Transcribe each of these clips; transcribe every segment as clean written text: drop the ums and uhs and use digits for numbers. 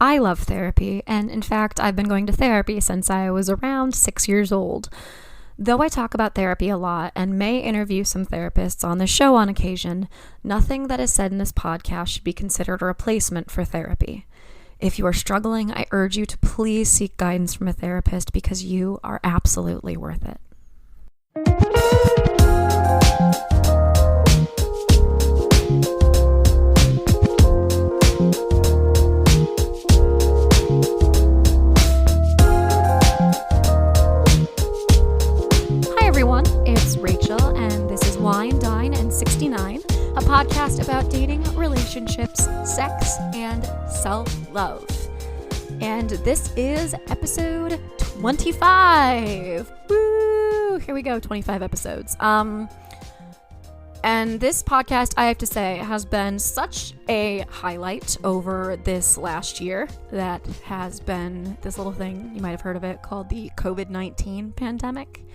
I love therapy, and in fact, I've been going to therapy since I was around 6 years old. Though I talk about therapy a lot and may interview some therapists on the show on occasion, nothing that is said in this podcast should be considered a replacement for therapy. If you are struggling, I urge you to please seek guidance from a therapist because you are absolutely worth it. Dine and 69, a podcast about dating, relationships, sex, and self-love. And this is episode 25. Woo! Here we go, 25 episodes. And this podcast, I have to say, has been such a highlight over this last year. That has been this little thing, you might have heard of it, called the COVID-19 pandemic.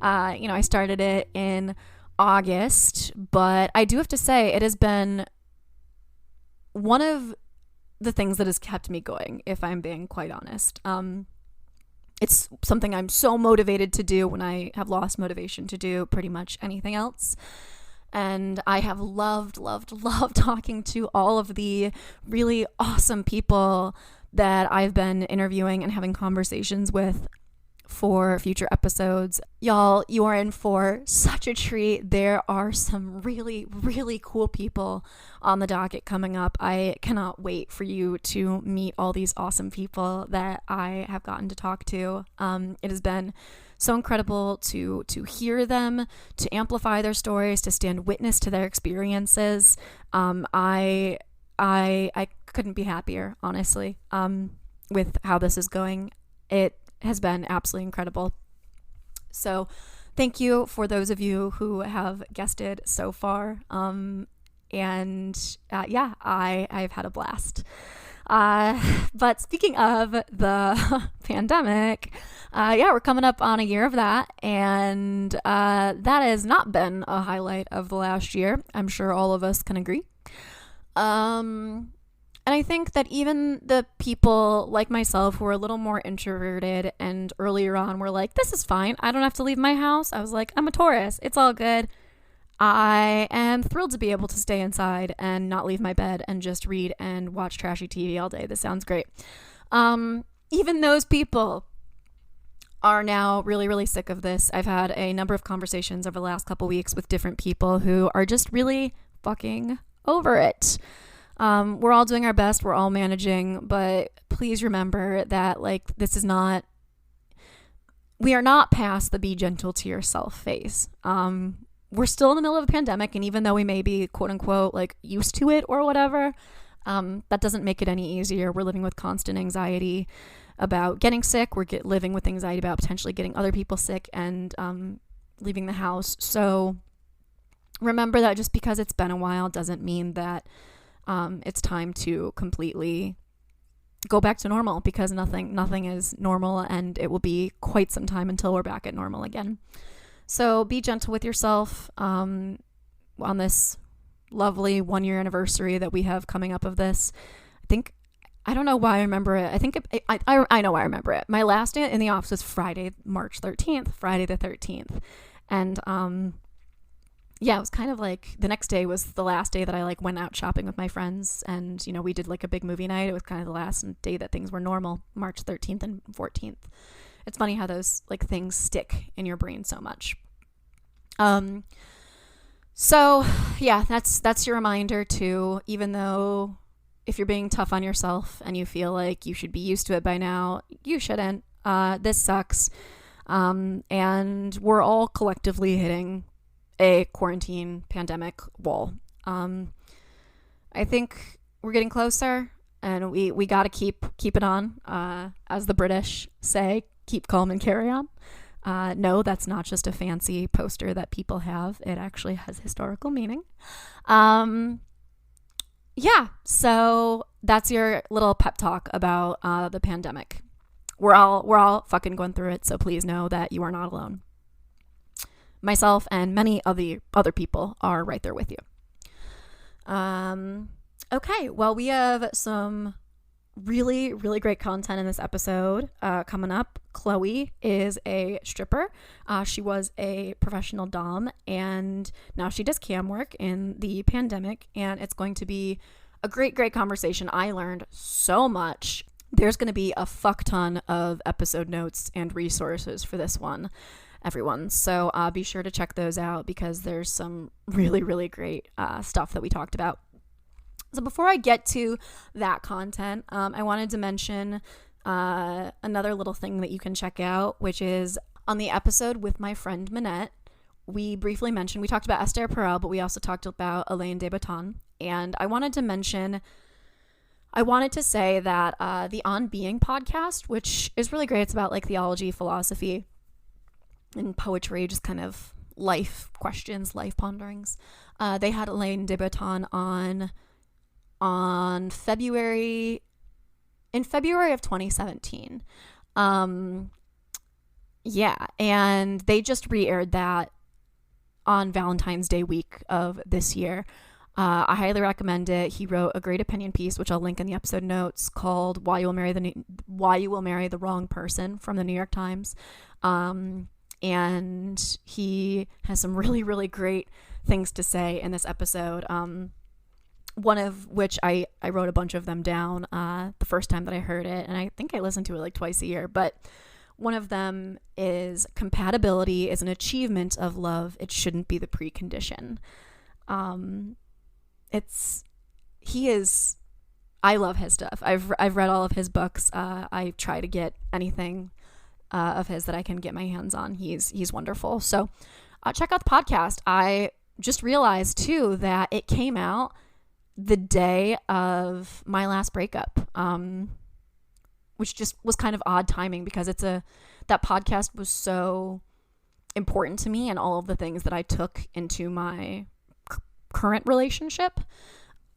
I started it in August, but I do have to say it has been one of the things that has kept me going, if I'm being quite honest. It's something I'm so motivated to do when I have lost motivation to do pretty much anything else. And I have loved talking to all of the really awesome people that I've been interviewing and having conversations with for future episodes. Y'all, you are in for such a treat. There are some really, really cool people on the docket coming up. I cannot wait for you to meet all these awesome people that I have gotten to talk to. It has been so incredible to hear them, to amplify their stories, to stand witness to their experiences. I couldn't be happier, honestly, with how this is going. It has been absolutely incredible. So thank you for those of you who have guested so far. I've had a blast. But speaking of the pandemic, we're coming up on a year of that, and that has not been a highlight of the last year. I'm sure all of us can agree. And I think that even the people like myself who are a little more introverted and earlier on were like, this is fine, I don't have to leave my house. I was like, I'm a Taurus, it's all good. I am thrilled to be able to stay inside and not leave my bed and just read and watch trashy TV all day. This sounds great. Even those people are now really, really sick of this. I've had a number of conversations over the last couple weeks with different people who are just really fucking over it. We're all doing our best. We're all managing, but please remember that we are not past the be gentle to yourself phase. We're still in the middle of a pandemic, and even though we may be quote unquote like used to it or whatever, that doesn't make it any easier. We're living with constant anxiety about getting sick. We're living with anxiety about potentially getting other people sick and leaving the house. So remember that just because it's been a while doesn't mean that it's time to completely go back to normal, because nothing is normal, and it will be quite some time until we're back at normal again. So be gentle with yourself on this lovely 1-year anniversary that we have coming up of this. I don't know why I remember it. I know why I remember it. My last day in the office was Friday the 13th. And it was kind of like the next day was the last day that I went out shopping with my friends, and we did a big movie night. It was kind of the last day that things were normal, March 13th and 14th. It's funny how those things stick in your brain so much. That's your reminder too. Even though if you're being tough on yourself and you feel like you should be used to it by now, you shouldn't. This sucks. And we're all collectively hitting a quarantine pandemic wall. I think we're getting closer, and we got to keep it on. As the British say, keep calm and carry on. No, that's not just a fancy poster that people have. It actually has historical meaning. So that's your little pep talk about the pandemic. We're all fucking going through it, so please know that you are not alone. Myself and many of the other people are right there with you. Okay, well, we have some really, really great content in this episode. Coming up, Chloe is a stripper. She was a professional dom, and now she does cam work in the pandemic, and it's going to be a great, great conversation. I learned so much. There's going to be a fuck ton of episode notes and resources for this one, everyone. So be sure to check those out because there's some really, really great stuff that we talked about. So before I get to that content, I wanted to mention another little thing that you can check out, which is on the episode with my friend Minette, we briefly mentioned, we talked about Esther Perel, but we also talked about Alain de Botton. And I wanted to say that the On Being podcast, which is really great, it's about like theology, philosophy, and poetry, just kind of life questions, life ponderings. They had Alain de Botton in February of 2017. And they just re-aired that on Valentine's Day week of this year. I highly recommend it. He wrote a great opinion piece, which I'll link in the episode notes, called Why You Will Marry the Wrong Person, from the New York Times. And he has some really, really great things to say in this episode. One of which I wrote a bunch of them down the first time that I heard it, and I think I listened to it like twice a year, but one of them is compatibility is an achievement of love. It shouldn't be the precondition. I love his stuff. I've read all of his books. I try to get anything of his that I can get my hands on. He's wonderful. So check out the podcast. I just realized too that it came out the day of my last breakup, which just was kind of odd timing because that podcast was so important to me and all of the things that I took into my current relationship.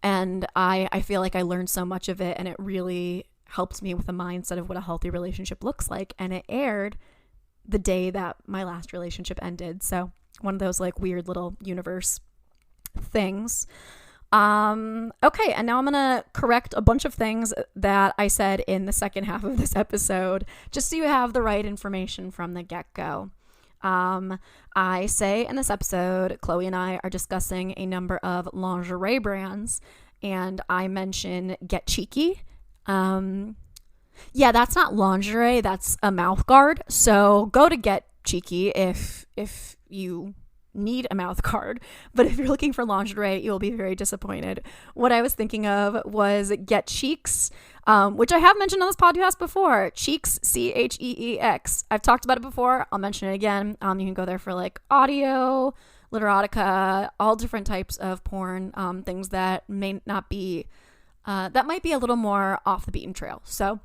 And I feel like I learned so much of it, and it really helped me with a mindset of what a healthy relationship looks like. And it aired the day that my last relationship ended. So one of those like weird little universe things. Okay, and now I'm gonna correct a bunch of things that I said in the second half of this episode, just so you have the right information from the get-go. I say in this episode, Chloe and I are discussing a number of lingerie brands, and I mention Get Cheeky. That's not lingerie, that's a mouth guard. So go to Get Cheeky if you need a mouth guard, but if you're looking for lingerie, you'll be very disappointed. What I was thinking of was Get Cheeks, which I have mentioned on this podcast before. Cheeks, Cheeks. I've talked about it before. I'll mention it again. You can go there for like audio, literotica, all different types of porn, things that may not be, that might be a little more off the beaten trail. So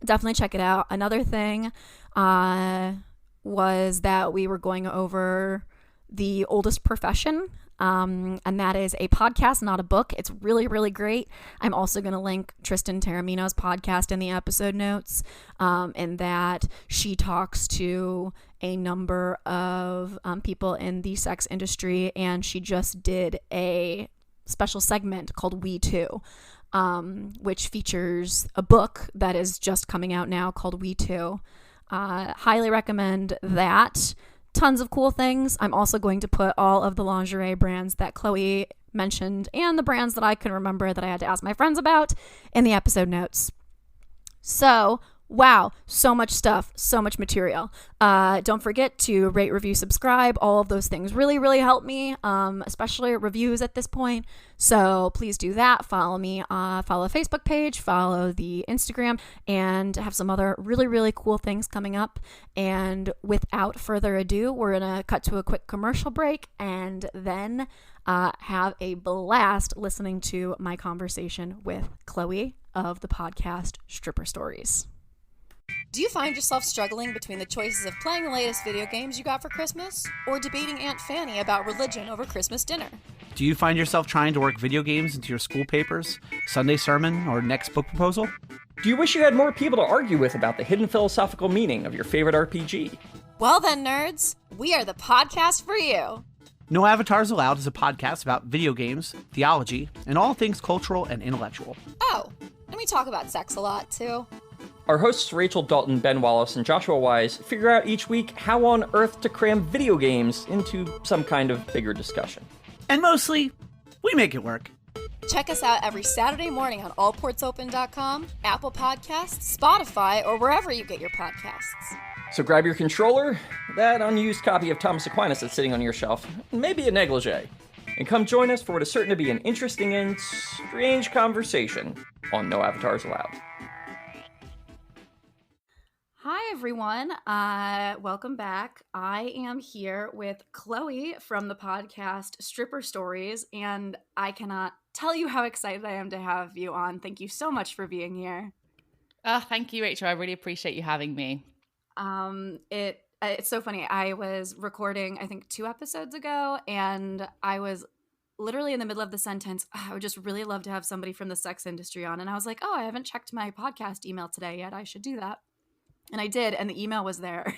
definitely check it out. Another thing was that we were going over The Oldest Profession, and that is a podcast, not a book. It's really, really great. I'm also going to link Tristan Taormino's podcast in the episode notes, in that she talks to a number of people in the sex industry, and she just did a special segment called We Too, which features a book that is just coming out now called We Too. Highly recommend that. Tons of cool things. I'm also going to put all of the lingerie brands that Chloe mentioned and the brands that I can remember that I had to ask my friends about in the episode notes. So, wow, so much stuff, so much material. Don't forget to rate, review, subscribe. All of those things really, really help me, especially reviews at this point. So please do that. Follow me, follow the Facebook page, follow the Instagram, and have some other really, really cool things coming up. And without further ado, we're going to cut to a quick commercial break and then have a blast listening to my conversation with Chloe of the podcast Stripper Stories. Do you find yourself struggling between the choices of playing the latest video games you got for Christmas or debating Aunt Fanny about religion over Christmas dinner? Do you find yourself trying to work video games into your school papers, Sunday sermon, or next book proposal? Do you wish you had more people to argue with about the hidden philosophical meaning of your favorite RPG? Well then, nerds, we are the podcast for you. No Avatars Allowed is a podcast about video games, theology, and all things cultural and intellectual. Oh, and we talk about sex a lot, too. Our hosts Rachel Dalton, Ben Wallace, and Joshua Wise figure out each week how on earth to cram video games into some kind of bigger discussion. And mostly, we make it work. Check us out every Saturday morning on allportsopen.com, Apple Podcasts, Spotify, or wherever you get your podcasts. So grab your controller, that unused copy of Thomas Aquinas that's sitting on your shelf, and maybe a negligee, and come join us for what is certain to be an interesting and strange conversation on No Avatars Allowed. Hi, everyone. Welcome back. I am here with Chloe from the podcast Stripper Stories, and I cannot tell you how excited I am to have you on. Thank you so much for being here. Thank you, Rachel. I really appreciate you having me. It's so funny. I was recording, I think, 2 episodes ago, and I was literally in the middle of the sentence, I would just really love to have somebody from the sex industry on. And I was like, oh, I haven't checked my podcast email today yet. I should do that. And I did, and the email was there.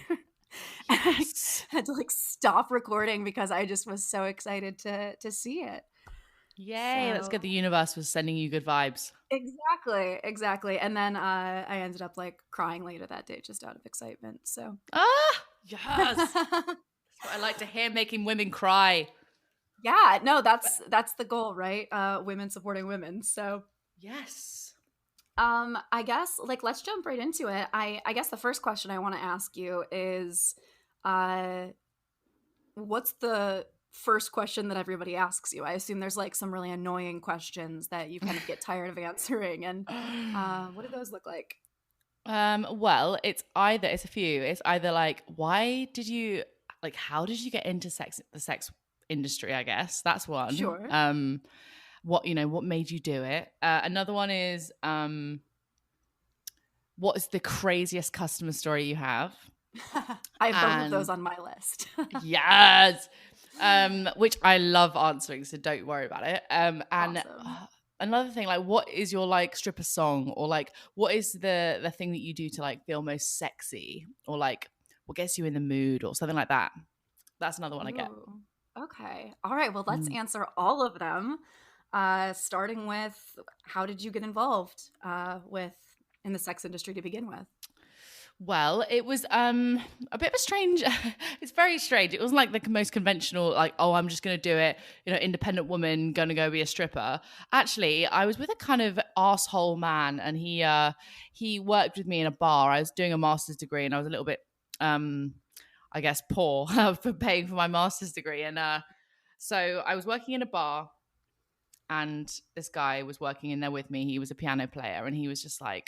And I had to stop recording because I just was so excited to see it. Yay, that's good. The universe was sending you good vibes. Exactly. And then I ended up crying later that day just out of excitement. So yes. That's what I like to hear, making women cry. Yeah, no, that's the goal, right? Women supporting women. So yes. I guess let's jump right into it. I guess the first question I want to ask you is what's the first question that everybody asks you? I assume there's some really annoying questions that you kind of get tired of answering, and what do those look like? Well, it's a few. It's either why did you how did you get into the sex industry, I guess. That's one. Sure. What made you do it? Another one is what is the craziest customer story you have? I have both of those on my list. Yes. Which I love answering, so don't worry about it. And awesome. Another thing, what is your stripper song, or what is the thing that you do to feel most sexy, or what gets you in the mood, or something like that? That's another one I get. Okay. All right. Well, let's answer all of them. Starting with, how did you get involved in the sex industry to begin with? Well, it was a bit of a strange. It's very strange. It wasn't the most conventional, oh, I'm just going to do it, independent woman going to go be a stripper. Actually, I was with a kind of arsehole man, and he worked with me in a bar. I was doing a master's degree, and I was a little bit, I guess, poor for paying for my master's degree. And so I was working in a bar, and this guy was working in there with me. He was a piano player, and he was just I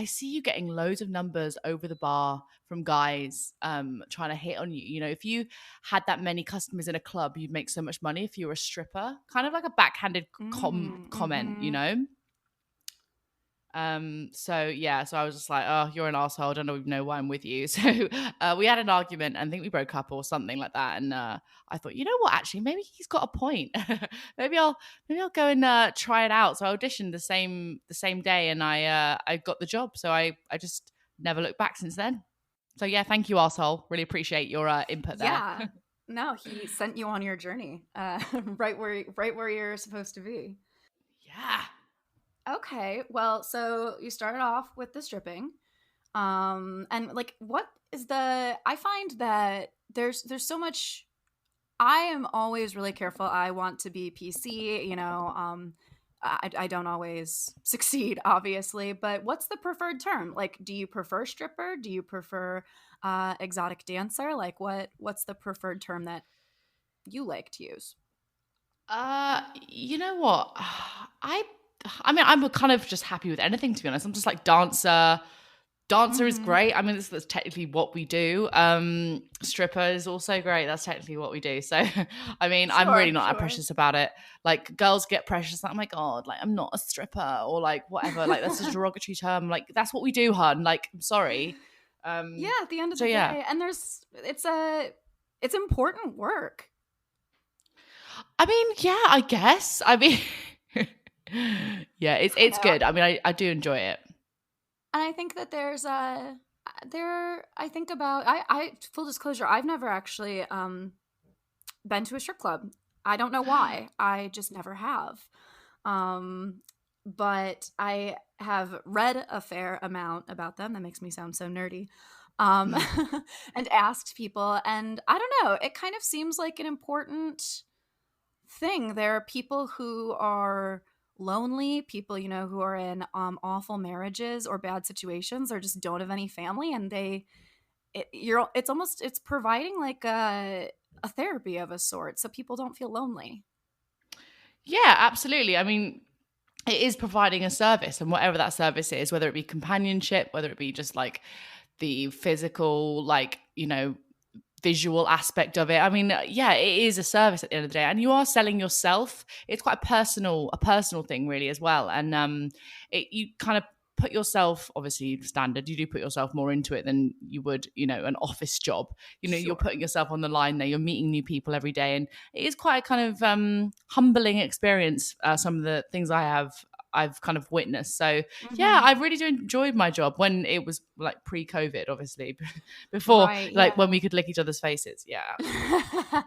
see you getting loads of numbers over the bar from guys trying to hit on you. If you had that many customers in a club, you'd make so much money if you were a stripper. Kind of like a backhanded comment, So I was just oh, you're an asshole. I don't even know why I'm with you. So we had an argument, and I think we broke up or something like that. And I thought, you know what? Actually, maybe he's got a point. maybe I'll go and try it out. So I auditioned the same day, and I got the job. So I just never looked back since then. So yeah, thank you, asshole. Really appreciate your input there. Yeah. No, he sent you on your journey, right where you're supposed to be. Yeah. Okay, well, so you started off with the stripping, and what is I find that there's so much. I am always really careful. I want to be PC, I don't always succeed, obviously, but what's the preferred term? Do you prefer stripper? Do you prefer exotic dancer? What's the preferred term that you like to use? You know what? I'm kind of just happy with anything, to be honest. I'm just dancer. Dancer is great. I mean, that's technically what we do. Stripper is also great. That's technically what we do. So, I mean, I'm really not that precious about it. Girls get precious. Oh my God, I'm not a stripper, or whatever. That's a derogatory term. That's what we do, hun. I'm sorry. Yeah, at the end of the day. And it's important work. I mean, yeah, I guess. I mean... yeah, it's good. I mean, I do enjoy it. And I think that I think about, full disclosure, I've never actually been to a strip club. I don't know why. I just never have. But I have read a fair amount about them. That makes me sound so nerdy. And asked people, and I don't know, it kind of seems like an important thing. There are people who are lonely, people, you know, who are in awful marriages or bad situations, or just don't have any family, and it's providing like a therapy of a sort, so people don't feel lonely. Yeah, absolutely. I mean, it is providing a service, and whatever that service is, whether it be companionship, whether it be just like the physical, like, you know, visual aspect of it. I mean, yeah, it is a service at the end of the day, and you are selling yourself. It's quite a personal thing, really, as well. And you kind of put yourself, obviously standard, you do put yourself more into it than you would, you know, an office job. You know, You're putting yourself on the line there. You're meeting new people every day, and it is quite a kind of humbling experience. Some of the things I've kind of witnessed. So yeah, I really do enjoy my job when it was like pre-COVID, obviously, before when we could lick each other's faces. Yeah.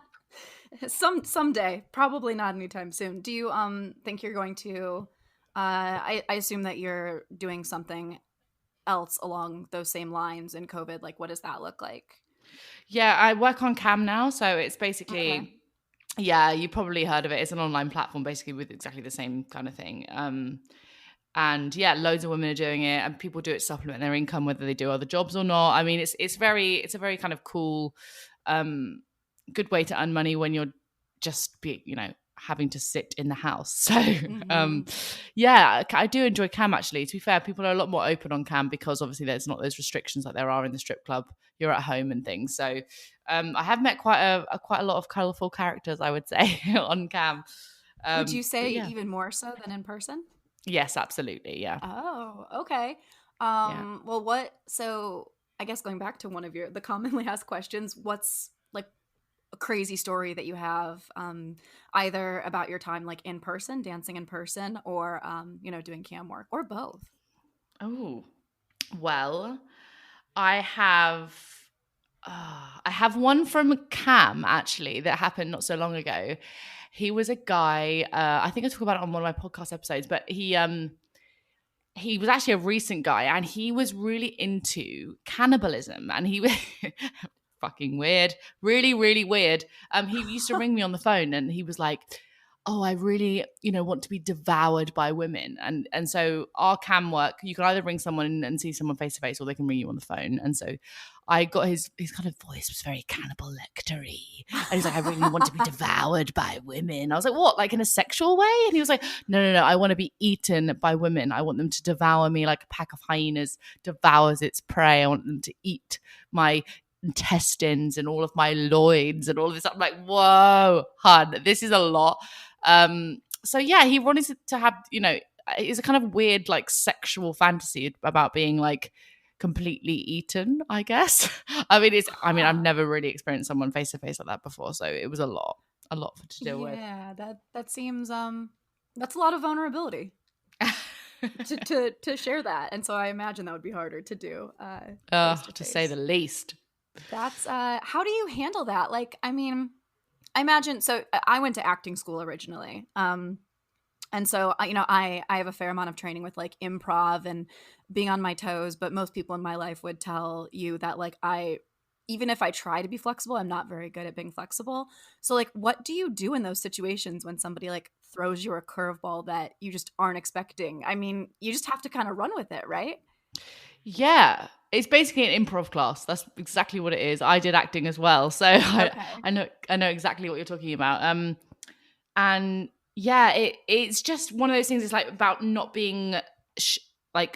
Someday, probably not anytime soon. Do you think you're going to I assume that you're doing something else along those same lines in COVID. Like, what does that look like? Yeah, I work on Cam now, so it's basically yeah, you probably heard of it. It's an online platform basically with exactly the same kind of thing. And yeah, loads of women are doing it, and people do it to supplement their income, whether they do other jobs or not. I mean, it's a very kind of cool, good way to earn money when you're just having to sit in the house. So yeah, I do enjoy Cam actually. To be fair, people are a lot more open on Cam because obviously there's not those restrictions like there are in the strip club. You're at home and things. So I have met quite a lot of colourful characters, I would say, on Cam. Would you say even more so than in person? Yes, absolutely. Yeah. Oh, okay. Well, so I guess going back to one of the commonly asked questions, what's like a crazy story that you have, either about your time like in person, dancing in person, or doing cam work, or both? Oh, well, I have one from Cam actually that happened not so long ago. He was a guy, I think I talk about it on one of my podcast episodes, but he was actually a recent guy, and he was really into cannibalism, and he was fucking weird, really, really weird. He used to ring me on the phone, and he was like, oh, I really, want to be devoured by women. And so our cam work, you can either ring someone and see someone face to face, or they can ring you on the phone. And so I got his kind of voice was very Cannibal Lecter-y. And he's like, I really want to be devoured by women. I was like, what, like in a sexual way? And he was like, no, I want to be eaten by women. I want them to devour me like a pack of hyenas devours its prey. I want them to eat my intestines and all of my loins and all of this. I'm like, whoa, hun, this is a lot. So yeah, he wanted to have, it's a kind of weird like sexual fantasy about being like completely eaten, I guess. I mean, I've never really experienced someone face to face like that before, so it was a lot to deal with. Yeah, that seems that's a lot of vulnerability to share that, and so I imagine that would be harder to do. To say the least. That's how do you handle that? Like, I mean, I imagine, so I went to acting school originally. And so, I have a fair amount of training with like improv and being on my toes, but most people in my life would tell you that like even if I try to be flexible, I'm not very good at being flexible. So like, what do you do in those situations when somebody like throws you a curveball that you just aren't expecting? I mean, you just have to kind of run with it, right? Yeah. It's basically an improv class. That's exactly what it is. I did acting as well, so okay. I know exactly what you're talking about. And yeah, it's just one of those things. It's like about not being I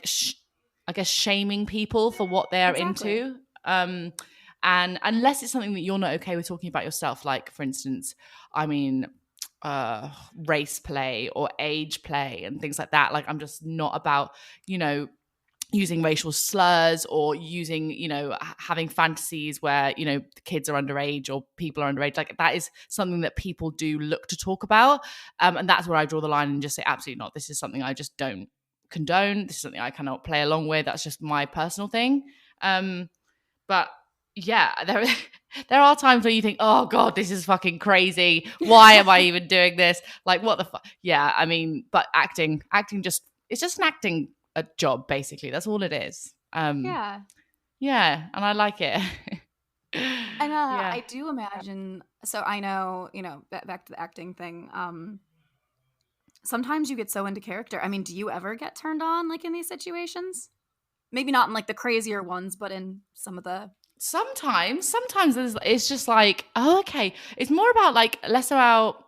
guess shaming people for what they're into. And unless it's something that you're not okay with talking about yourself, like for instance, I mean, race play or age play and things like that. Like I'm just not about using racial slurs or using, having fantasies where, the kids are underage or people are underage. Like that is something that people do look to talk about. And that's where I draw the line and just say, absolutely not. This is something I just don't condone. This is something I cannot play along with. That's just my personal thing. But yeah, there are times where you think, oh God, this is fucking crazy. Why am I even doing this? Like, what the fuck? Yeah, I mean, but acting it's just an acting a job, basically. That's all it is. Yeah. Yeah, and I like it. And Yeah. I do imagine, so I know, back to the acting thing, sometimes you get so into character. I mean, do you ever get turned on like in these situations? Maybe not in like the crazier ones, but in some of the... Sometimes it's just like, oh, okay. It's more about like less about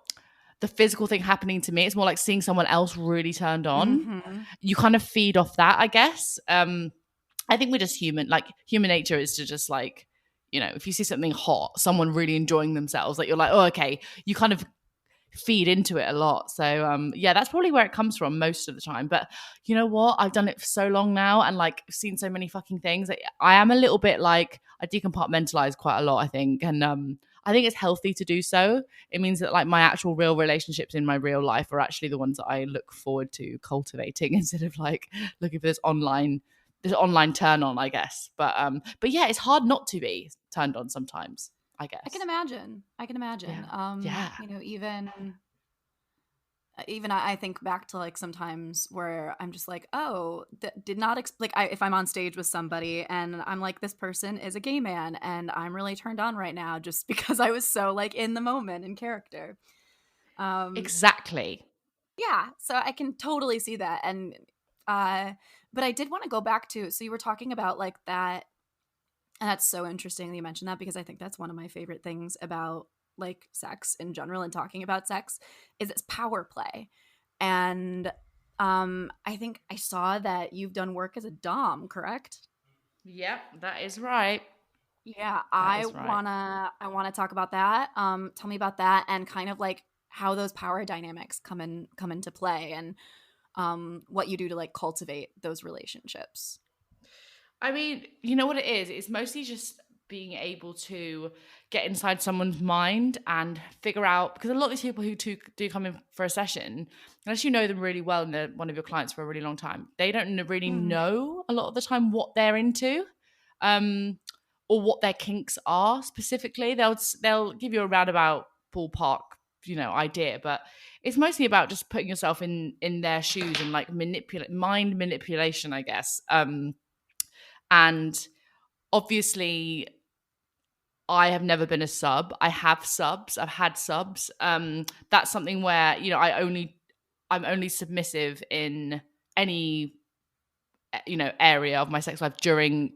the physical thing happening to me. It's more like seeing someone else really turned on. Mm-hmm. You kind of feed off that, I guess. I think we're just human. Like human nature is to just like, if you see something hot, someone really enjoying themselves, like you're like, oh, okay. You kind of feed into it a lot. So yeah, that's probably where it comes from most of the time. But you know what? I've done it for so long now and like seen so many fucking things. I am a little bit like, I decompartmentalize quite a lot, I think. And I think it's healthy to do so. It means that like my actual real relationships in my real life are actually the ones that I look forward to cultivating instead of like looking for this online turn on, I guess. But yeah, it's hard not to be turned on sometimes, I guess. I can imagine. Yeah. Even I think back to like sometimes where I'm just like, oh, did not if I'm on stage with somebody and I'm like, this person is a gay man and I'm really turned on right now just because I was so like in the moment in character. Exactly. Yeah, so I can totally see that. And but I did want to go back to, so you were talking about like that, and that's so interesting that you mentioned that, because I think that's one of my favorite things about like sex in general and talking about sex is its power play. And I think I saw that you've done work as a dom, correct? Yep, that is right. Yeah, That is right. I wanna talk about that. Tell me about that and kind of like how those power dynamics come into play, and what you do to like cultivate those relationships. I mean, you know what it is? It's mostly just being able to get inside someone's mind and figure out, because a lot of these people who do come in for a session, unless you know them really well and they're one of your clients for a really long time, they don't really know a lot of the time what they're into, or what their kinks are specifically. They'll give you a roundabout ballpark, idea, but it's mostly about just putting yourself in their shoes and like mind manipulation, I guess. And obviously, I have never been a sub. I have subs. I've had subs. That's something where I'm only submissive in any area of my sex life during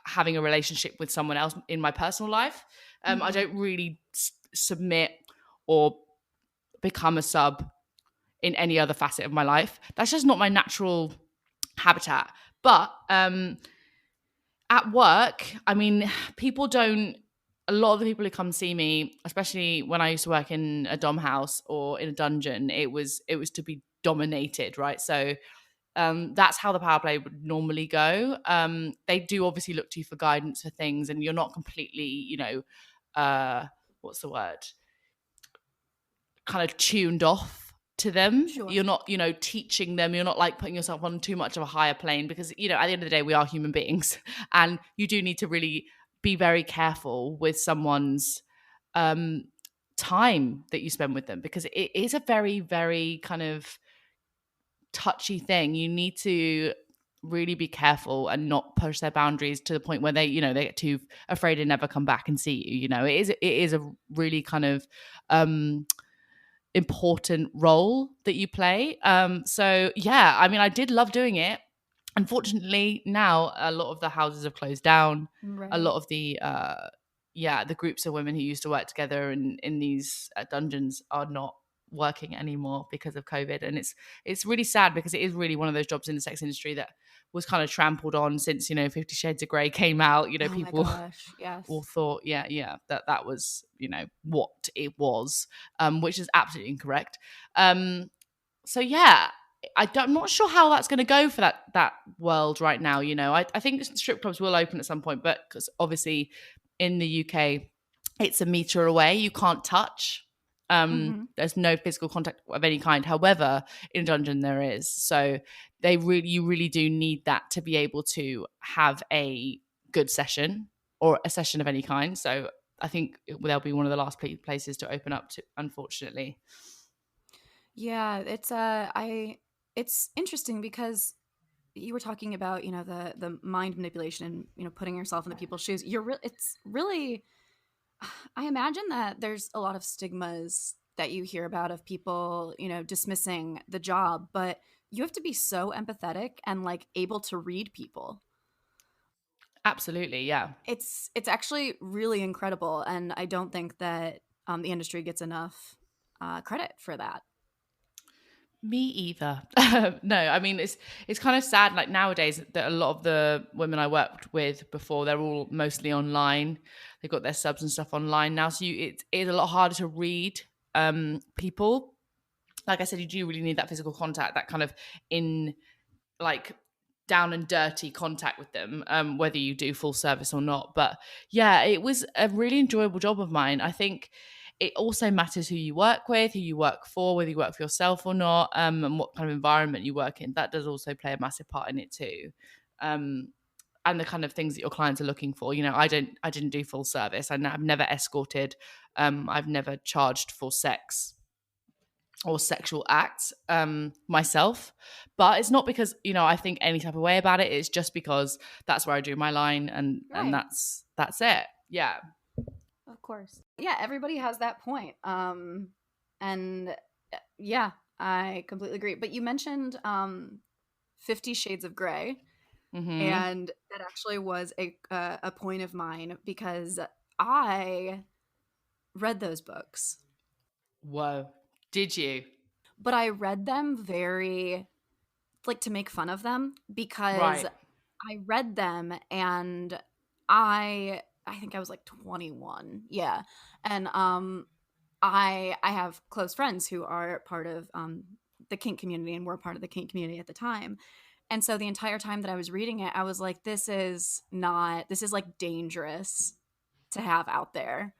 having a relationship with someone else in my personal life. I don't really submit or become a sub in any other facet of my life. That's just not my natural habitat. But at work, I mean, a lot of the people who come see me, especially when I used to work in a dom house or in a dungeon, it was to be dominated, right? So that's how the power play would normally go. They do obviously look to you for guidance for things, and you're not completely, what's the word? Kind of tuned off to them. Sure. You're not, teaching them. You're not like putting yourself on too much of a higher plane, because, at the end of the day, we are human beings, and you do need to really be very careful with someone's time that you spend with them, because it is a very, very kind of touchy thing. You need to really be careful and not push their boundaries to the point where they get too afraid to never come back and see you. It is a really kind of important role that you play. So yeah, I mean, I did love doing it. Unfortunately, now a lot of the houses have closed down. Right. A lot of the the groups of women who used to work together in these dungeons are not working anymore because of COVID, and it's really sad, because it is really one of those jobs in the sex industry that was kind of trampled on since 50 Shades of Grey came out. People yes. all thought that was what it was, which is absolutely incorrect. So yeah, I'm not sure how that's going to go for that world right now. I think strip clubs will open at some point, but because obviously in the UK it's a meter away, you can't touch. There's no physical contact of any kind. However, in a dungeon there is. So you really do need that to be able to have a good session or a session of any kind. So I think they'll be one of the last places to open up to, unfortunately. Yeah, it's interesting because you were talking about, the mind manipulation and, putting yourself in the people's shoes. It's really, I imagine that there's a lot of stigmas that you hear about of people, dismissing the job, but you have to be so empathetic and like able to read people. Absolutely, yeah. It's actually really incredible, and I don't think that the industry gets enough credit for that. Me either. No, I mean, it's kind of sad. Like nowadays, that a lot of the women I worked with before, they're all mostly online. They've got their subs and stuff online now, so it is a lot harder to read people. Like I said, you do really need that physical contact, that kind of down and dirty contact with them, whether you do full service or not. But yeah, it was a really enjoyable job of mine. I think it also matters who you work with, who you work for, whether you work for yourself or not, and what kind of environment you work in. That does also play a massive part in it too. And the kind of things that your clients are looking for. I didn't do full service. I've never escorted. I've never charged for sex or sexual acts myself. But it's not because, I think any type of way about it. It's just because that's where I do my line, and that's it. Yeah. Of course. Yeah, everybody has that point. And yeah, I completely agree. But you mentioned 50 Shades of Grey. Mm-hmm. And that actually was a point of mine because I read those books. Whoa. Did you? But I read them very, to make fun of them because I read them and I think I was 21. Yeah. And I have close friends who are part of the kink community and were part of the kink community at the time. And so the entire time that I was reading it, I was like, this is dangerous to have out there.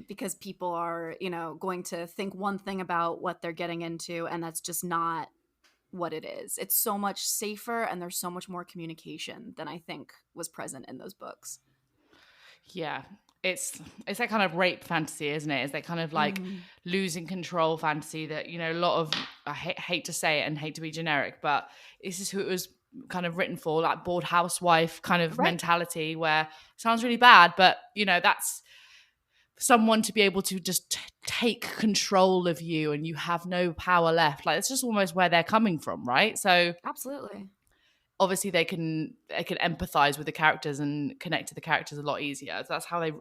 Because people are, going to think one thing about what they're getting into, and that's just not what it is. It's so much safer, and there's so much more communication than I think was present in those books. Yeah, it's that kind of rape fantasy, isn't it? It's that kind of losing control fantasy that, a lot of, I hate to say it and hate to be generic, but this is who it was kind of written for, like bored housewife kind of mentality, where it sounds really bad, but, that's someone to be able to just take control of you and you have no power left. Like, it's just almost where they're coming from, right? So absolutely, obviously they can empathize with the characters and connect to the characters a lot easier. So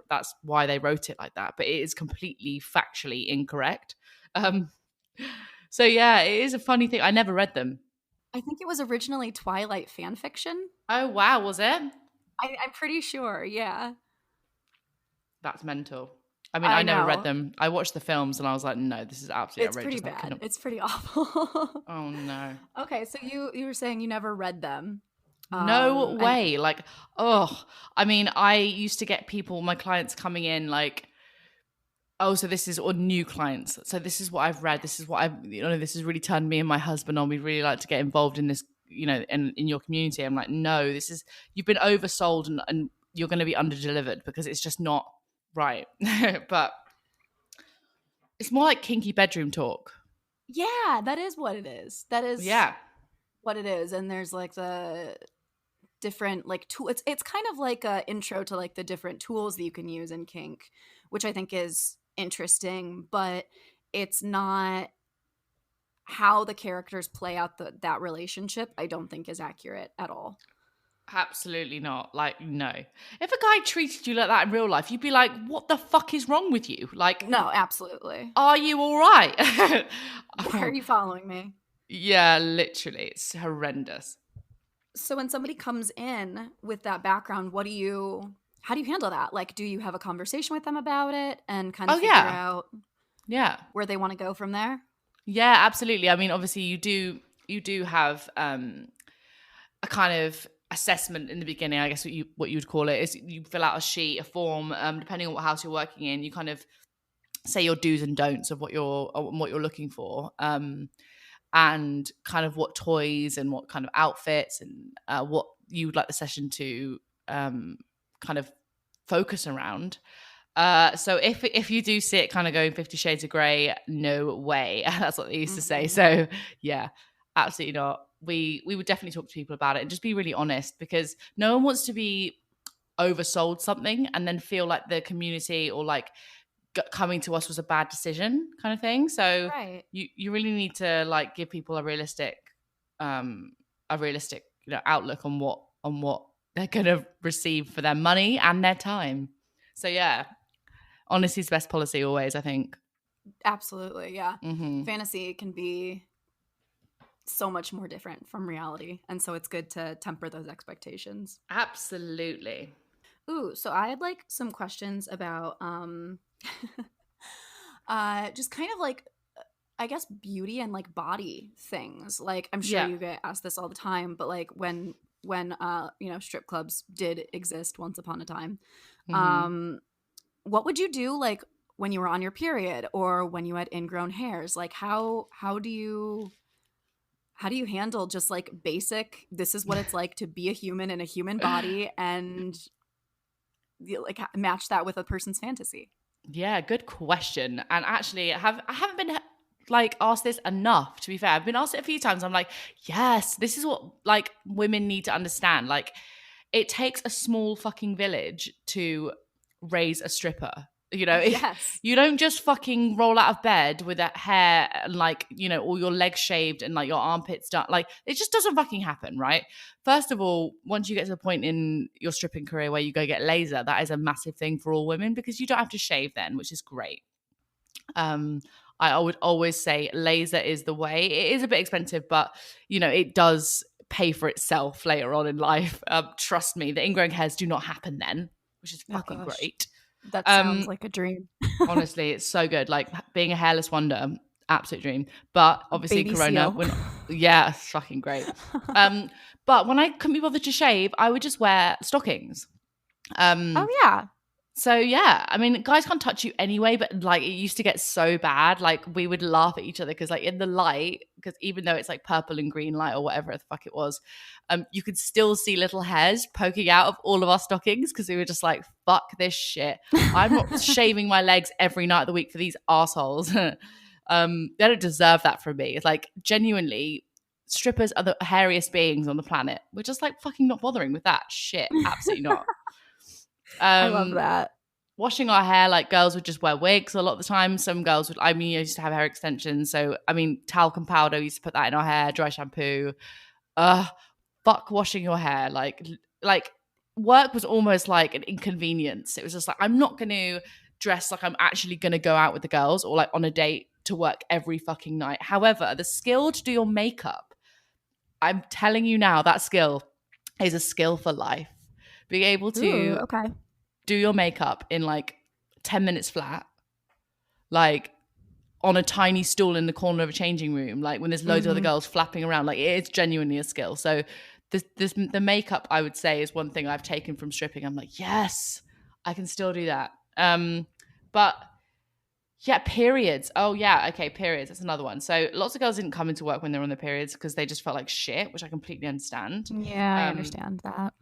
that's why they wrote it like that. But it is completely factually incorrect. So yeah, it is a funny thing. I never read them. I think it was originally Twilight fan fiction. Oh wow, was it? I'm pretty sure. Yeah. That's mental. I mean, I never read them. I watched the films and I was like, no, this is absolutely outrageous. It's pretty bad. It's pretty awful. Oh, no. Okay, so you were saying you never read them. No way. I mean, I used to get my clients coming in so this is, or new clients. So this is what I've read. This is what this has really turned me and my husband on. We'd really like to get involved in this, in your community. I'm like, no, you've been oversold and you're going to be underdelivered because it's just not right. But it's more like kinky bedroom talk. Yeah, that is what it is. That is what it is. And there's the different tool. It's kind of like a intro to the different tools that you can use in kink, which I think is interesting, but it's not how the characters play out that relationship. I don't think is accurate at all. Absolutely not. No. If a guy treated you like that in real life, you'd be like, what the fuck is wrong with you? No, absolutely. Are you all right? Why are you following me? Yeah, literally. It's horrendous. So when somebody comes in with that background, how do you handle that? Do you have a conversation with them about it and kind of figure out where they want to go from there? Yeah, absolutely. I mean, obviously you do have a kind of assessment in the beginning. I guess what you would call it is you fill out a form, depending on what house you're working in. You kind of say your do's and don'ts of what you're looking for, and kind of what toys and what kind of outfits and what you would like the session to kind of focus around. So if you do see it kind of going 50 Shades of Grey, no way. That's what they used to say. So yeah, absolutely not. we would definitely talk to people about it and just be really honest, because no one wants to be oversold something and then feel like the community or like coming to us was a bad decision kind of thing. So Right. you really need to like give people a realistic outlook on what they're gonna receive for their money and their time. So yeah, honesty's the best policy always, I think. Absolutely, yeah. Mm-hmm. Fantasy can be so much more different from reality, and so it's good to temper those expectations. Absolutely. Ooh, so I had like some questions about just kind of like I guess beauty and like body things. Like I'm sure you get asked this all the time, but like when strip clubs did exist once upon a time, what would you do like when you were on your period or when you had ingrown hairs? Like how do you handle just like basic, this is what it's like to be a human in a human body, and like match that with a person's fantasy? Yeah, good question. And actually I haven't been like asked this enough, to be fair. I've been asked it a few times. I'm like, yes, this is what like women need to understand. Like it takes a small fucking village to raise a stripper. You know, Yes. You don't just fucking roll out of bed with that hair and like, you know, all your legs shaved and like your armpits done. Like it just doesn't fucking happen, right? First of all, once you get to the point in your stripping career where you go get laser, that is a massive thing for all women because you don't have to shave then, which is great. I would always say laser is the way. It is a bit expensive, but you know, it does pay for itself later on in life. Trust me, the ingrowing hairs do not happen then, which is fucking great. That sounds like a dream. Honestly, it's so good. Like being a hairless wonder, absolute dream. But obviously Baby Corona, yeah, it's fucking great. But when I couldn't be bothered to shave, I would just wear stockings. Oh yeah. So yeah, I mean, guys can't touch you anyway, but like it used to get so bad. Like we would laugh at each other because like in the light, because even though it's like purple and green light or whatever the fuck it was, you could still see little hairs poking out of all of our stockings because we were just like, fuck this shit. I'm not shaving my legs every night of the week for these assholes. They don't deserve that from me. It's like genuinely, strippers are the hairiest beings on the planet. We're just like fucking not bothering with that shit. Absolutely not. I love that. Washing our hair, like girls would just wear wigs a lot of the time. Some girls would, I mean, I used to have hair extensions. So, I mean, talcum powder, we used to put that in our hair, dry shampoo. Fuck washing your hair. Like work was almost like an inconvenience. It was just like, I'm not going to dress like I'm actually going to go out with the girls or like on a date to work every fucking night. However, the skill to do your makeup, I'm telling you now, that skill is a skill for life. Being able to do your makeup in like 10 minutes flat, like on a tiny stool in the corner of a changing room, like when there's loads of other girls flapping around, like it's genuinely a skill. So the makeup, I would say, is one thing I've taken from stripping. I'm like, yes, I can still do that. But yeah, periods. Oh yeah, okay, periods. That's another one. So lots of girls didn't come into work when they were on their periods because they just felt like shit, which I completely understand. Yeah, I understand that.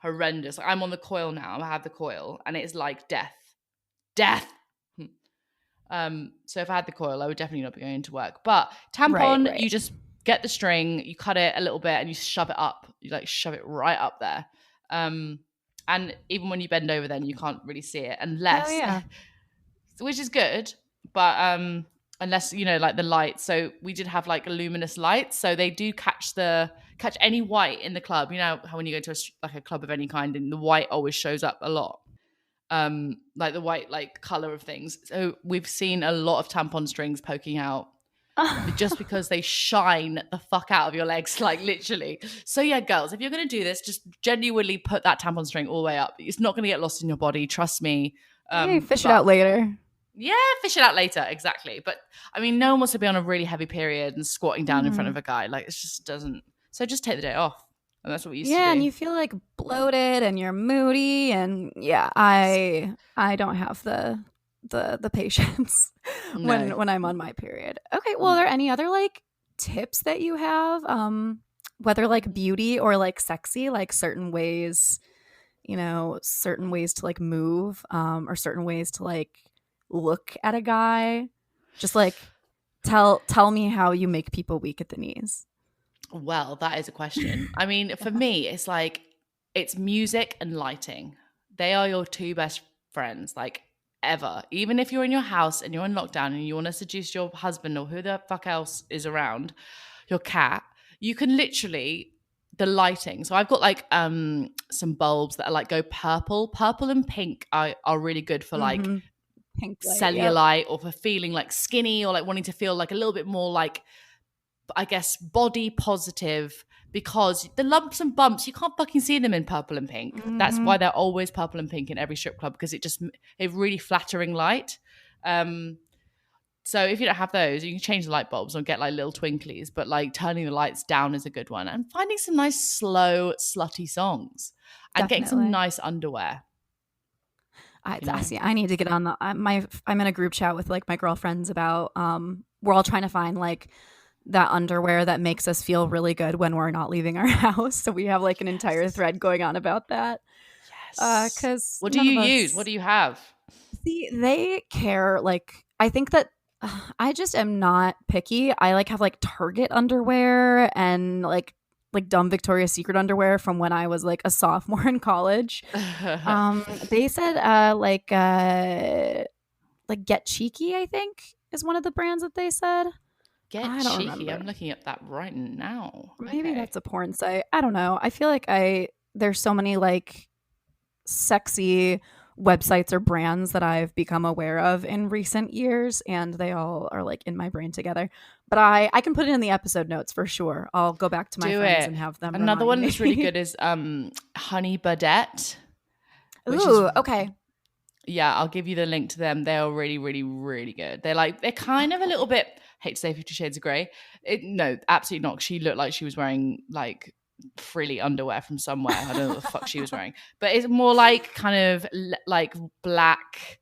Horrendous. Like, I'm on the coil now. I have the coil and it's like death. So if I had the coil, I would definitely not be going to work. But tampon, right. You just get the string, you cut it a little bit and you shove it up. You like shove it right up there. And even when you bend over then you can't really see it unless, which is good. But unless, you know, like the light. So we did have like luminous lights. So they do catch any white in the club. You know how when you go to a club of any kind and the white always shows up a lot. Like the white like color of things. So we've seen a lot of tampon strings poking out just because they shine the fuck out of your legs, like literally. So yeah, girls, if you're going to do this, just genuinely put that tampon string all the way up. It's not going to get lost in your body. Trust me. Fish it out later. Yeah, fish it out later. Exactly. But I mean, no one wants to be on a really heavy period and squatting down in front of a guy. Like it just doesn't. So just take the day off. And that's what we used to do. Yeah, and you feel like bloated and you're moody. And yeah, I don't have the patience when I'm on my period. Okay, well, are there any other like tips that you have? Whether like beauty or like sexy, like certain ways, you know, certain ways to like move, or certain ways to like look at a guy. Just like tell me how you make people weak at the knees. Well, that is a question. I mean, for me, it's like, it's music and lighting. They are your two best friends, like, ever. Even if you're in your house and you're in lockdown and you want to seduce your husband or who the fuck else is around, your cat, you can literally, the lighting. So I've got like some bulbs that are like go purple. Purple and pink are really good for like Pink light, cellulite or for feeling like skinny or like wanting to feel like a little bit more like, I guess, body positive, because the lumps and bumps, you can't fucking see them in purple and pink. That's why they're always purple and pink in every strip club, because it's really flattering light. So if you don't have those, you can change the light bulbs or get like little twinklies, but like turning the lights down is a good one. And finding some nice, slow, slutty songs and getting some nice underwear. I need to get on the I'm in a group chat with like my girlfriends about we're all trying to find like that underwear that makes us feel really good when we're not leaving our house. So we have like an entire thread going on about that. Yes. Because what do you use? What do you have? See, they care. Like, I think that I just am not picky. I like have like Target underwear and like dumb Victoria's Secret underwear from when I was like a sophomore in college. They said like Get Cheeky, I think, is one of the brands that they said. Get Cheeky. Remember. I'm looking up that right now. Maybe that's a porn site. I don't know. I feel like there's so many like sexy websites or brands that I've become aware of in recent years, and they all are like in my brain together. But I can put it in the episode notes for sure. I'll go back to my friends and have them. Another one that's really good is Honey Birdette. Ooh, okay. Yeah, I'll give you the link to them. They are really, really, really good. They're kind of a little bit, hate to say 50 Shades of Grey. No, absolutely not. She looked like she was wearing like frilly underwear from somewhere. I don't know what the fuck she was wearing. But it's more like kind of like black,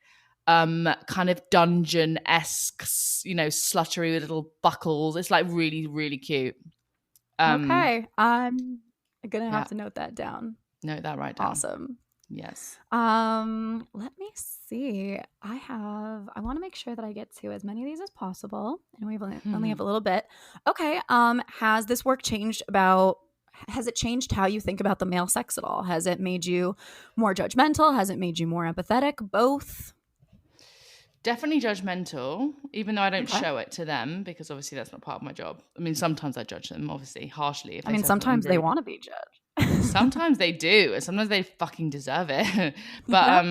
kind of dungeon-esque, sluttery with little buckles. It's like really, really cute. Okay. I'm going to have to note that down. Note that right down. Awesome. Yes. Let me see. I want to make sure that I get to as many of these as possible. And we only have a little bit. Okay. Has this work changed has it changed how you think about the male sex at all? Has it made you more judgmental? Has it made you more empathetic? Both? Definitely judgmental, even though I don't show it to them, because obviously that's not part of my job. I mean, sometimes I judge them, obviously, harshly. Sometimes they want to be judged. Sometimes they do. And sometimes they fucking deserve it. But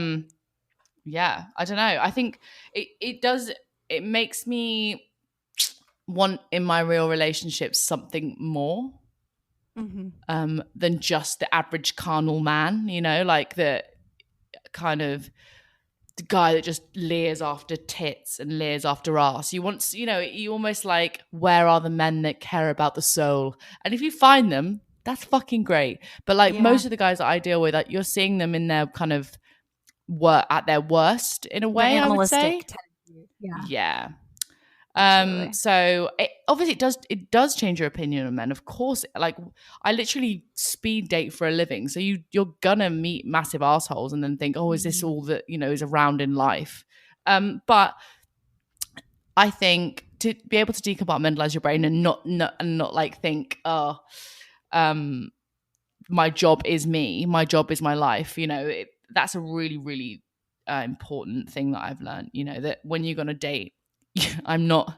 yeah, I don't know. I think it makes me want in my real relationships something more. Than just the average carnal man, like the kind of the guy that just leers after tits and leers after ass. You want, you almost like, where are the men that care about the soul? And if you find them, that's fucking great. But like most of the guys that I deal with, like, you're seeing them in their kind of at their worst in a way, I would say. Yeah. So it does change your opinion on men, of course. Like, I literally speed date for a living, so you're gonna meet massive assholes and then think, oh, is this all that is around in life? But I think to be able to decompartmentalize your brain and not like think, oh, my job is me, my job is my life. That's a really, really important thing that I've learned. That when you're gonna date, I'm not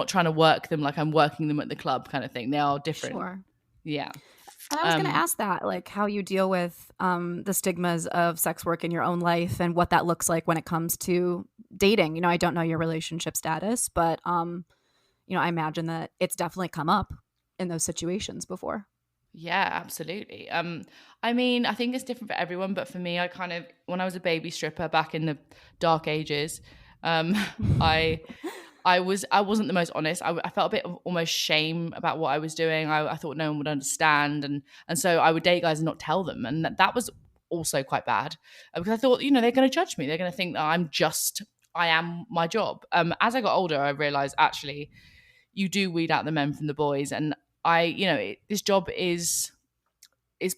trying to work them like I'm working them at the club kind of thing. They are different. Sure. Yeah. And I was going to ask that, like, how you deal with the stigmas of sex work in your own life and what that looks like when it comes to dating. I don't know your relationship status, but I imagine that it's definitely come up in those situations before. Yeah, absolutely. I mean, I think it's different for everyone, but for me, I kind of, when I was a baby stripper back in the dark ages, I wasn't the most honest. I felt a bit of almost shame about what I was doing. I thought no one would understand, and so I would date guys and not tell them, and that was also quite bad because I thought they're going to judge me. They're going to think that I am my job. As I got older, I realized actually you do weed out the men from the boys, and this job is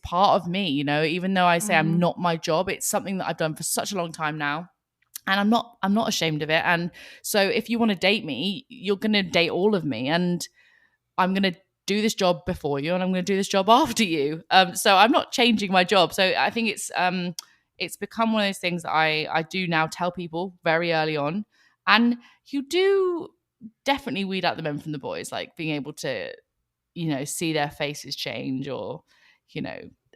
part of me. Even though I say I'm not my job, it's something that I've done for such a long time now. And I'm not ashamed of it. And so if you want to date me, you're going to date all of me. And I'm going to do this job before you and I'm going to do this job after you. So I'm not changing my job. So I think it's become one of those things that I do now tell people very early on. And you do definitely weed out the men from the boys, like being able to, see their faces change, or,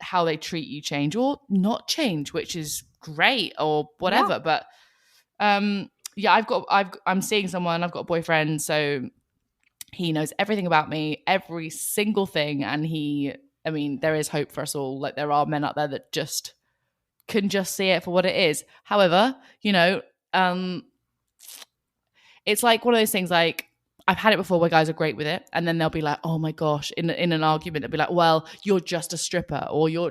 how they treat you change or not change, which is great, or whatever. Yeah. But I'm seeing someone, I've got a boyfriend, so he knows everything about me, every single thing. And there is hope for us all. Like, there are men out there that just can just see it for what it is. However, it's like one of those things, like, I've had it before where guys are great with it, and then they'll be like, oh my gosh, in an argument, they'll be like, well, you're just a stripper, or they'll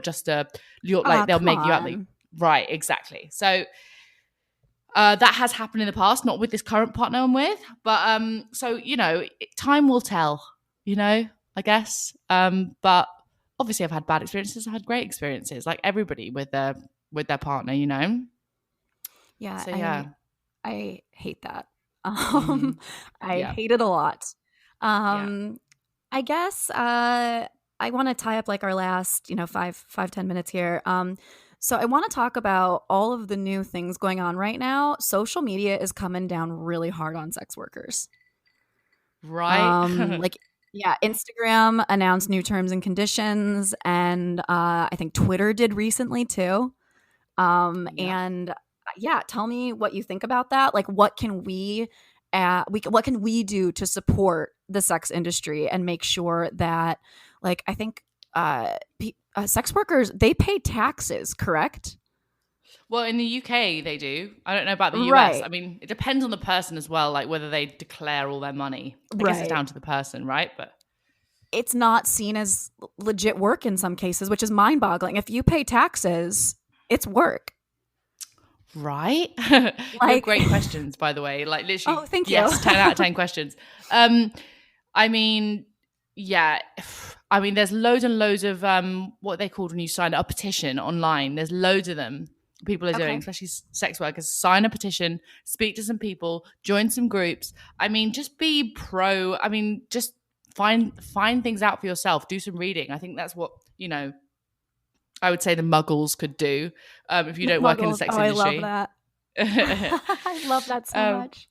make you out. Right, exactly. So that has happened in the past, not with this current partner I'm with, but so time will tell, I guess. But obviously I've had bad experiences, I've had great experiences, like everybody with their partner, Yeah. So yeah. I hate that. I hate it a lot. I guess I want to tie up like our last, 5-10 minutes here. So I want to talk about all of the new things going on right now. Social media is coming down really hard on sex workers. Right. Instagram announced new terms and conditions, and I think Twitter did recently too. And tell me what you think about that. Like, what can we do to support the sex industry and make sure that, like, I think sex workers, they pay taxes, correct? Well, in the UK they do. I don't know about the US. Right. I mean, it depends on the person as well, like whether they declare all their money. I guess it's down to the person, right? But it's not seen as legit work in some cases, which is mind-boggling. If you pay taxes, it's work. Right? Like, great questions, by the way. Like, literally, oh, thank you. Yes, 10 out of 10 questions. There's loads and loads of what they called when you sign a petition online. There's loads of them people are doing, especially sex workers. Sign a petition, speak to some people, join some groups. Just be pro. Just find things out for yourself. Do some reading. I think that's what, I would say the muggles could do if you don't work in the sex industry. I love that. I love that so much.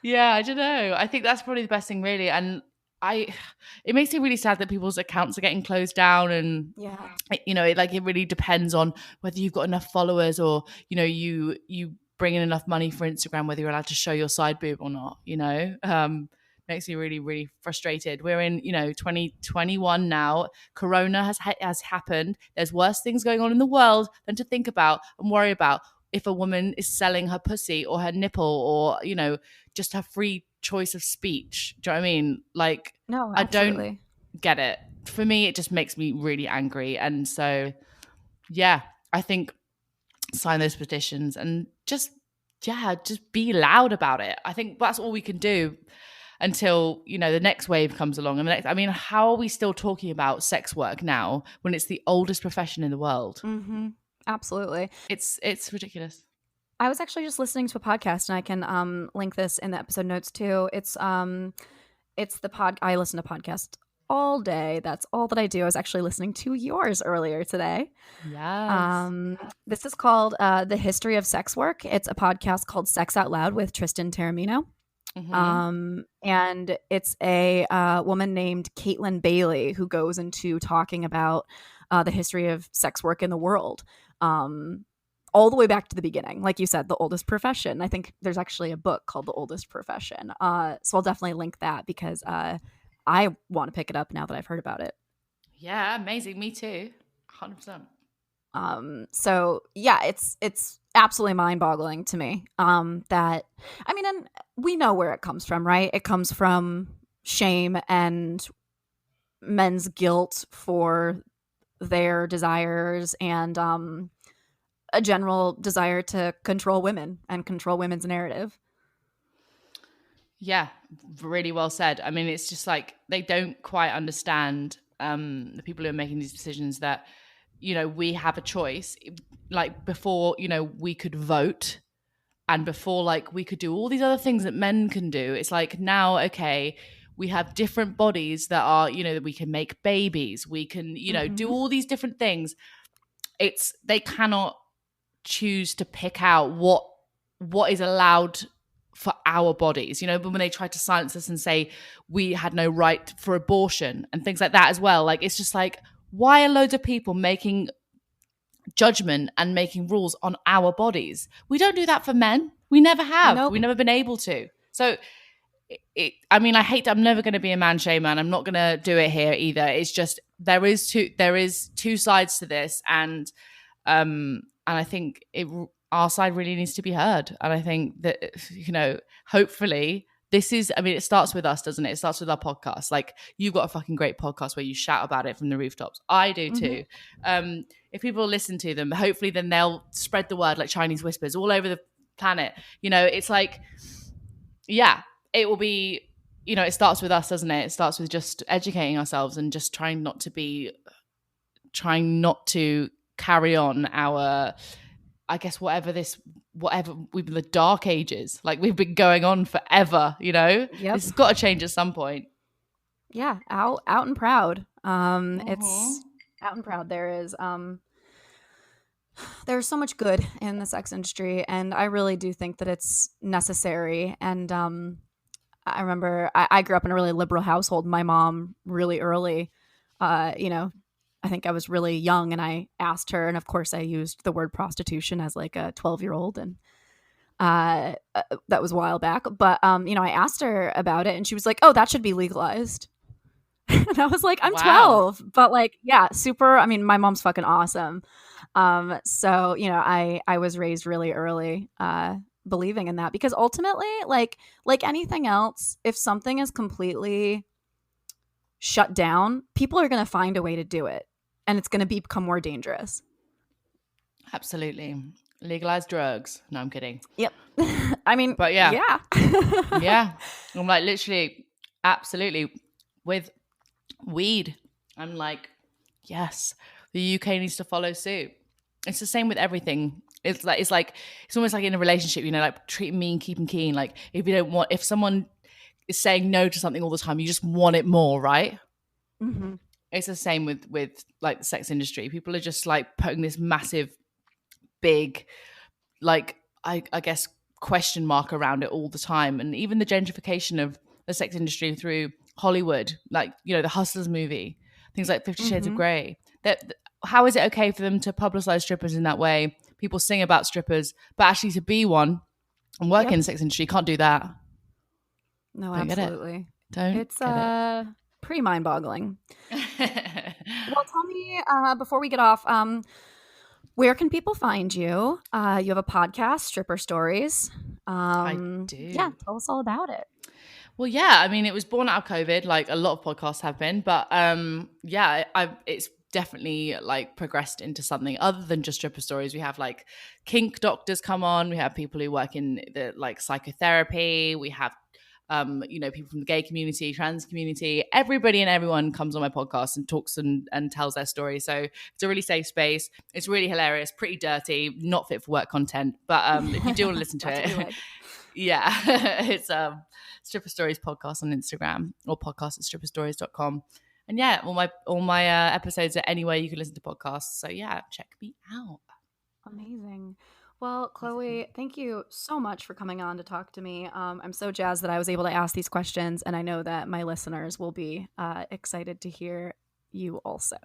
Yeah, I don't know. I think that's probably the best thing, really. And it makes me really sad that people's accounts are getting closed down, and it really depends on whether you've got enough followers, or you bring in enough money for Instagram, whether you're allowed to show your side boob or not. Makes me really, really frustrated. We're in 2021 now. Corona has happened. There's worse things going on in the world than to think about and worry about if a woman is selling her pussy or her nipple, or just her free choice of speech. Do you know what I mean? Like, no, absolutely. I don't get it. For me, it just makes me really angry. And so, yeah, I think sign those petitions and just be loud about it. I think that's all we can do until, the next wave comes along. And how are we still talking about sex work now when it's the oldest profession in the world? Mm-hmm. Absolutely. It's ridiculous. I was actually just listening to a podcast, and I can link this in the episode notes too. It's the I listen to podcasts all day. That's all that I do. I was actually listening to yours earlier today. Yes. This is called The History of Sex Work. It's a podcast called Sex Out Loud with Tristan Taormino. Mm-hmm. And it's a woman named Caitlin Bailey who goes into talking about the history of sex work in the world. All the way back to the beginning. Like you said, the oldest profession. I think there's actually a book called The Oldest Profession. So I'll definitely link that because I want to pick it up now that I've heard about it. Yeah, amazing. Me too. 100%. So yeah, it's absolutely mind-boggling to me. And we know where it comes from, right? It comes from shame and men's guilt for their desires, and a general desire to control women and control women's narrative. Yeah, really well said. It's just like they don't quite understand, the people who are making these decisions, that, we have a choice. Like, before, we could vote, and before, like, we could do all these other things that men can do. It's like, now, okay, we have different bodies that are, you know, that we can make babies, we can, you know, do all these different things. They cannot choose to pick out what is allowed for our bodies, you know. But when they try to silence us and say we had no right for abortion and things like that as well, like, it's just like, why are loads of people making judgment and making rules on our bodies? We don't do that for men. We never have. Nope. We've never been able to. So I mean, I'm never going to be a man shamer, and I'm not going to do it here either. It's just there is two sides to this, and I think our side really needs to be heard. And I think that, you know, hopefully this is, I mean, it starts with us, doesn't it? It starts with our podcast. Like, you've got a fucking great podcast where you shout about it from the rooftops. I do too. If people listen to them, hopefully then they'll spread the word like Chinese whispers all over the planet. You know, it's like, yeah, it will be, you know, it starts with us, doesn't it? It starts with just educating ourselves and just trying not to carry on our, I guess, whatever we've been, the dark ages, like we've been going on forever, you know. This has got to change at some point. Yeah, out and proud. It's out and proud. There's so much good in the sex industry, and I really do think that it's necessary. And I remember I grew up in a really liberal household. My mom really early, you know, I think I was really young, and I asked her, and of course I used the word prostitution as like a 12-year-old, and that was a while back. But you know, I asked her about it, and she was like, "Oh, that should be legalized." And I was like, "I'm 12," but like, yeah, super. I mean, my mom's fucking awesome. So you know, I was raised really early, believing in that, because ultimately, like anything else, if something is completely shut down, people are going to find a way to do it, and it's going to become more dangerous. Absolutely. Legalize drugs. No, I'm kidding. Yep. I mean, but yeah. Yeah. I'm like, literally, absolutely. With weed, I'm like, yes, the UK needs to follow suit. It's the same with everything. It's almost like in a relationship, you know, like treat mean, keep 'em keen. Like, if someone is saying no to something all the time, you just want it more, right? It's the same with like the sex industry. People are just like putting this massive, big, like, I guess, question mark around it all the time. And even the gentrification of the sex industry through Hollywood, like, you know, the Hustlers movie, things like 50 Shades of Grey. How is it okay for them to publicize strippers in that way? People sing about strippers, but actually to be one and work in the sex industry, you can't do that. No, Don't absolutely. It's pretty mind-boggling. Well, tell me, before we get off, where can people find you? You have a podcast, Stripper Stories. I do. Yeah, tell us all about it. Well, yeah, I mean, it was born out of COVID, like a lot of podcasts have been, but yeah, it's definitely like progressed into something other than just stripper stories. We have like kink doctors come on. We have people who work in the like psychotherapy. We have you know, people from the gay community, trans community, everybody and everyone comes on my podcast and talks and tells their story. So it's a really safe space. It's really hilarious, pretty dirty, not fit for work content. But if you do want to listen to it, yeah, it's Stripper Stories podcast on Instagram, or podcast@stripperstories.com. And yeah, all my episodes are anywhere you can listen to podcasts. So yeah, check me out. Amazing. Well, Chloe, thank you so much for coming on to talk to me. I'm so jazzed that I was able to ask these questions, and I know that my listeners will be excited to hear you also.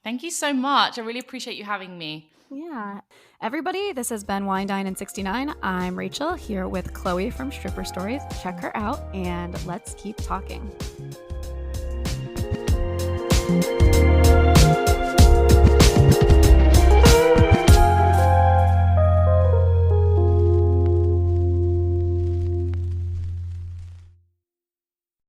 Thank you so much. I really appreciate you having me. Yeah. Everybody, this has been Wine, Dine, and 69. I'm Rachel, here with Chloe from Stripper Stories. Check her out, and let's keep talking.